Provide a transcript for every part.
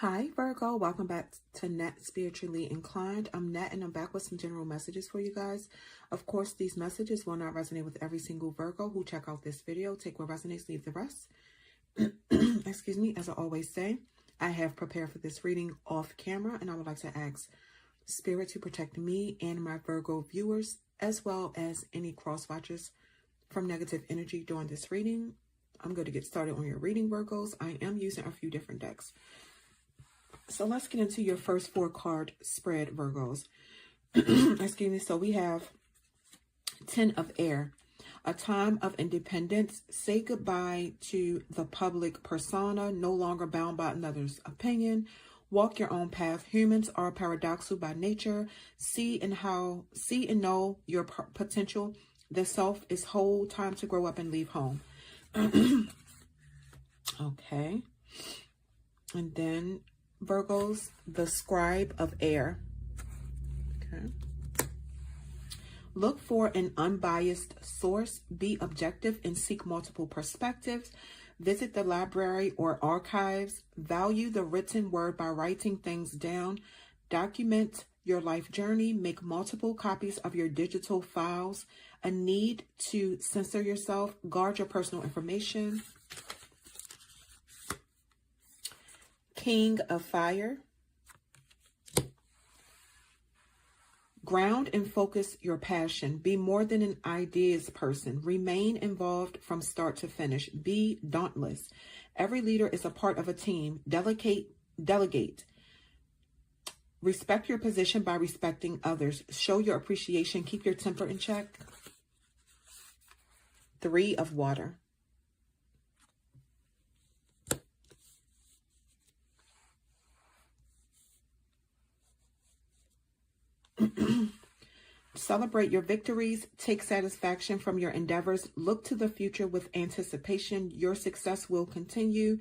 Hi, Virgo. Welcome back to Net Spiritually Inclined. I'm Net, and I'm back with some general messages for you guys. Of course, these messages will not resonate with every single Virgo who check out this video. Take what resonates, leave the rest. Excuse me. As I always say, I have prepared for this reading off camera, and I would like to ask Spirit to protect me and my Virgo viewers, as well as any cross watchers, from negative energy during this reading. I'm going to get started on your reading, Virgos. I am using a few different decks. So let's get into your first 4-card spread, Virgos. Excuse me. So we have 10 of Air, a time of independence. Say goodbye to the public persona, no longer bound by another's opinion. Walk your own path. Humans are paradoxical by nature. See and know your potential. The self is whole. Time to grow up and leave home. Okay. And then Virgos, the scribe of air. Okay. Look for an unbiased source. Be objective and seek multiple perspectives. Visit the library or archives. Value the written word by writing things down. Document your life journey. Make multiple copies of your digital files. A need to censor yourself. Guard your personal information. King of Fire. Ground and focus your passion. Be more than an ideas person. Remain involved from start to finish. Be dauntless. Every leader is a part of a team. Delegate. Respect your position by respecting others. Show your appreciation. Keep your temper in check. 3 of Water. Celebrate your victories. Take satisfaction from your endeavors. Look to the future with anticipation. Your success will continue.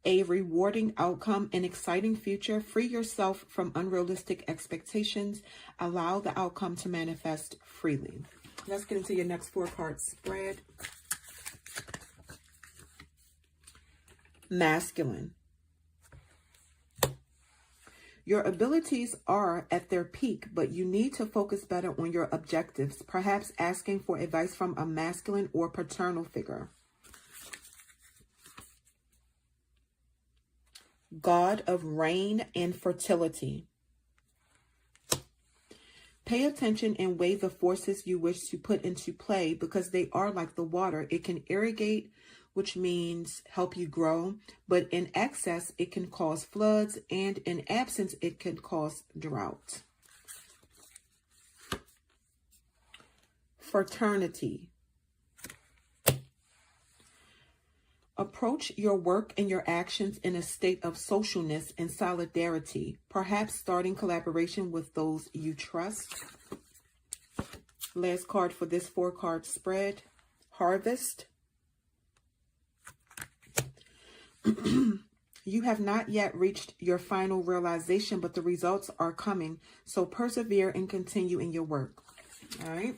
A rewarding outcome, an exciting future. Free yourself from unrealistic expectations. Allow the outcome to manifest freely. Let's get into your next 4-card spread. Masculine. Your abilities are at their peak, but you need to focus better on your objectives, perhaps asking for advice from a masculine or paternal figure. God of rain and fertility. Pay attention and weigh the forces you wish to put into play, because they are like the water. It can irrigate, which means help you grow, but in excess, it can cause floods, and in absence, it can cause drought. Fraternity. Approach your work and your actions in a state of socialness and solidarity, perhaps starting collaboration with those you trust. Last card for this 4-card spread, Harvest. You have not yet reached your final realization, but the results are coming. So persevere and continue in your work. All right.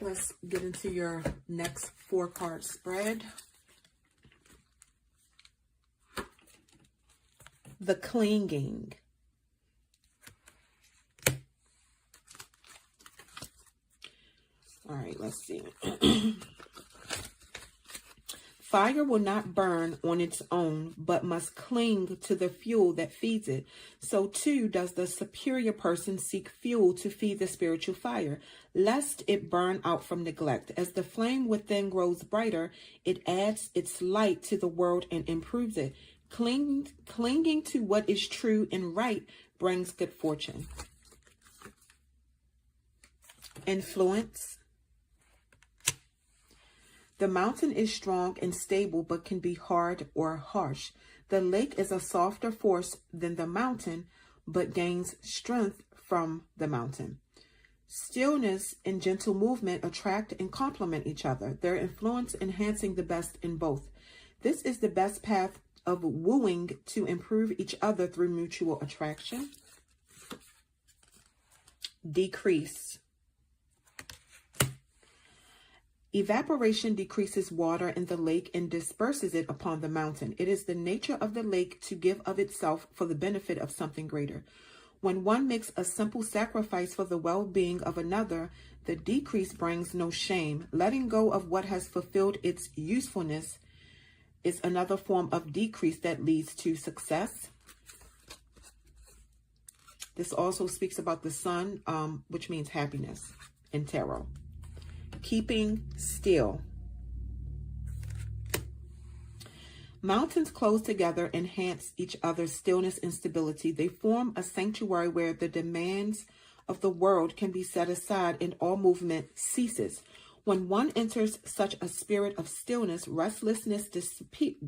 Let's get into your next 4-card spread. The clinging. All right, let's see. Fire will not burn on its own, but must cling to the fuel that feeds it. So too does the superior person seek fuel to feed the spiritual fire, lest it burn out from neglect. As the flame within grows brighter, it adds its light to the world and improves it. Clinging to what is true and right brings good fortune. Influence. The mountain is strong and stable, but can be hard or harsh. The lake is a softer force than the mountain, but gains strength from the mountain. Stillness and gentle movement attract and complement each other, their influence enhancing the best in both. This is the best path of wooing to improve each other through mutual attraction. Decrease. Evaporation decreases water in the lake and disperses it upon the mountain. It is the nature of the lake to give of itself for the benefit of something greater. When one makes a simple sacrifice for the well-being of another, the decrease brings no shame. Letting go of what has fulfilled its usefulness is another form of decrease that leads to success. This also speaks about the sun, which means happiness in tarot. Keeping still. Mountains close together, enhance each other's stillness and stability. They form a sanctuary where the demands of the world can be set aside and all movement ceases. When one enters such a spirit of stillness, restlessness disappears.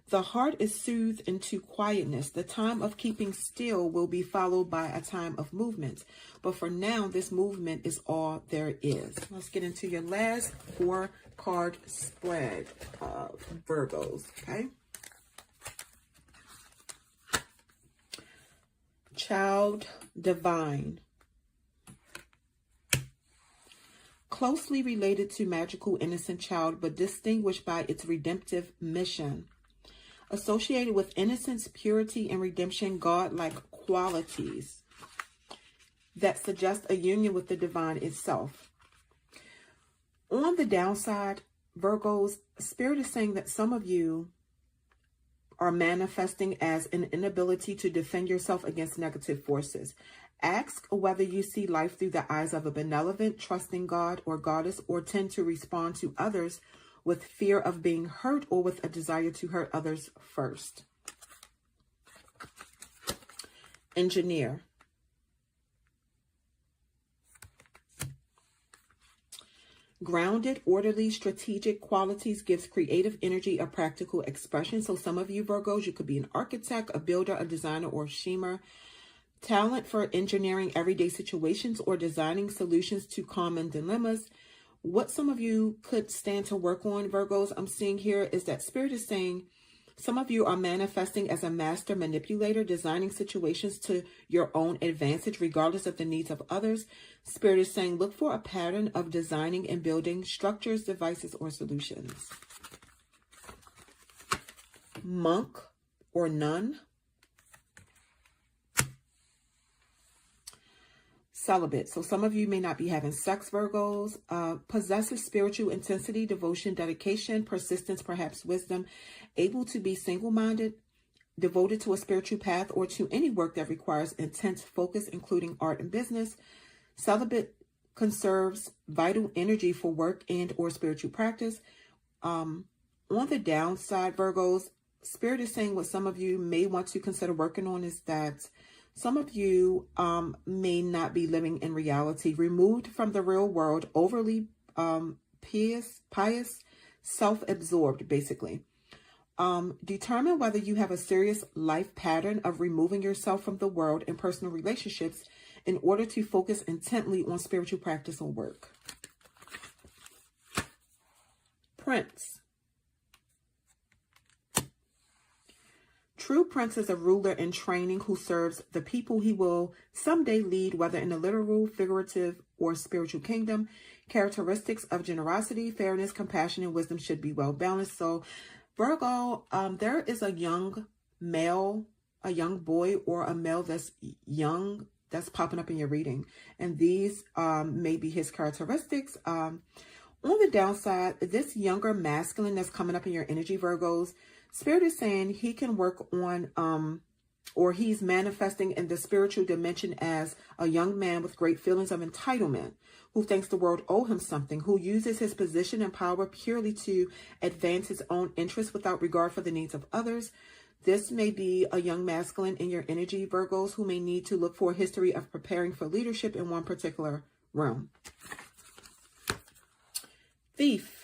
The heart is soothed into quietness. The time of keeping still will be followed by a time of movement. But for now, this movement is all there is. Let's get into your last 4-card spread of Virgos, okay? Child divine. Closely related to magical innocent child, but distinguished by its redemptive mission. Associated with innocence, purity, and redemption, God-like qualities that suggest a union with the divine itself. On the downside, Virgos, Spirit is saying that some of you are manifesting as an inability to defend yourself against negative forces. Ask whether you see life through the eyes of a benevolent, trusting God or goddess, or tend to respond to others with fear of being hurt or with a desire to hurt others first. Engineer. Grounded, orderly, strategic qualities gives creative energy a practical expression. So some of you Virgos, you could be an architect, a builder, a designer, or a schemer. Talent for engineering everyday situations or designing solutions to common dilemmas. What some of you could stand to work on, Virgos, I'm seeing here is that Spirit is saying some of you are manifesting as a master manipulator, designing situations to your own advantage, regardless of the needs of others. Spirit is saying look for a pattern of designing and building structures, devices, or solutions. Monk or nun. Celibate. So some of you may not be having sex, Virgos. Possesses spiritual intensity, devotion, dedication, persistence, perhaps wisdom. Able to be single-minded, devoted to a spiritual path or to any work that requires intense focus, including art and business. Celibate conserves vital energy for work and or spiritual practice. On the downside, Virgos, Spirit is saying what some of you may want to consider working on is that some of you may not be living in reality, removed from the real world, overly pious, self-absorbed, basically. Determine whether you have a serious life pattern of removing yourself from the world and personal relationships in order to focus intently on spiritual practice or work. Prince. True prince is a ruler in training who serves the people he will someday lead, whether in the literal, figurative, or spiritual kingdom. Characteristics of generosity, fairness, compassion, and wisdom should be well balanced. So, Virgo, there is a young male, a young boy, or a male that's young that's popping up in your reading. And these may be his characteristics. On the downside, this younger masculine that's coming up in your energy, Virgos, Spirit is saying he can work on, or he's manifesting in the spiritual dimension as a young man with great feelings of entitlement, who thinks the world owe him something, who uses his position and power purely to advance his own interests without regard for the needs of others. This may be a young masculine in your energy, Virgos, who may need to look for a history of preparing for leadership in one particular realm. Thief.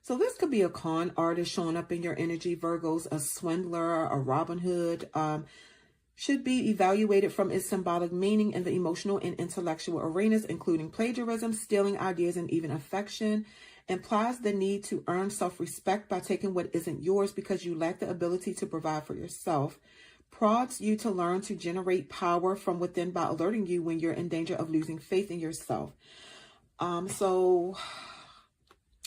So this could be a con artist showing up in your energy, Virgos, a swindler, a Robin Hood, should be evaluated from its symbolic meaning in the emotional and intellectual arenas, including plagiarism, stealing ideas, and even affection. Implies the need to earn self-respect by taking what isn't yours because you lack the ability to provide for yourself. prods you to learn to generate power from within by alerting you when you're in danger of losing faith in yourself. So,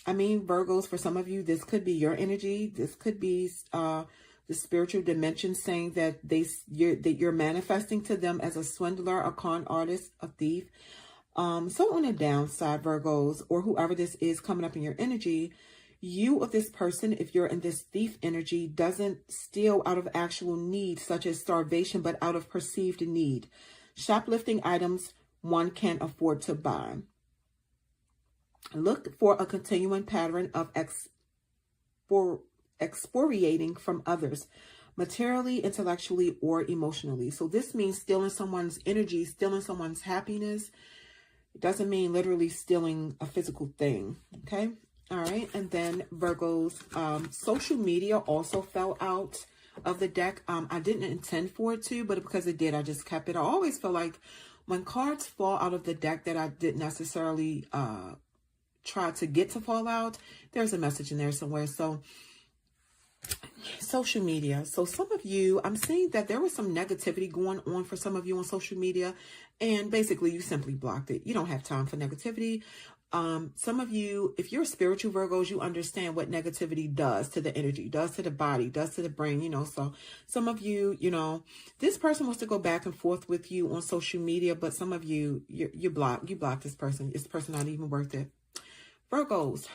I mean, Virgos, for some of you, this could be your energy. This could be the spiritual dimension saying that you're manifesting to them as a swindler, a con artist, a thief. So on the downside, Virgos, or whoever this is coming up in your energy, you of this person, if you're in this thief energy, doesn't steal out of actual need, such as starvation, but out of perceived need. Shoplifting items one can't afford to buy. Look for a continuing pattern of excoriating from others, materially, intellectually, or emotionally. So this means stealing someone's energy, stealing someone's happiness. It doesn't mean literally stealing a physical thing. Okay. All right. And then Virgos, social media also fell out of the deck. I didn't intend for it to, but because it did, I just kept it. I always feel like when cards fall out of the deck that I didn't necessarily try to get to fall out, there's a message in there somewhere. So social media. So some of you, I'm seeing that there was some negativity going on for some of you on social media, and basically you simply blocked it. You don't have time for negativity. Some of you, if you're spiritual Virgos, you understand what negativity does to the energy, does to the body, does to the brain, you know. So some of you, you know, this person wants to go back and forth with you on social media, but some of you, you block this person. Is the person not even worth it? Virgos,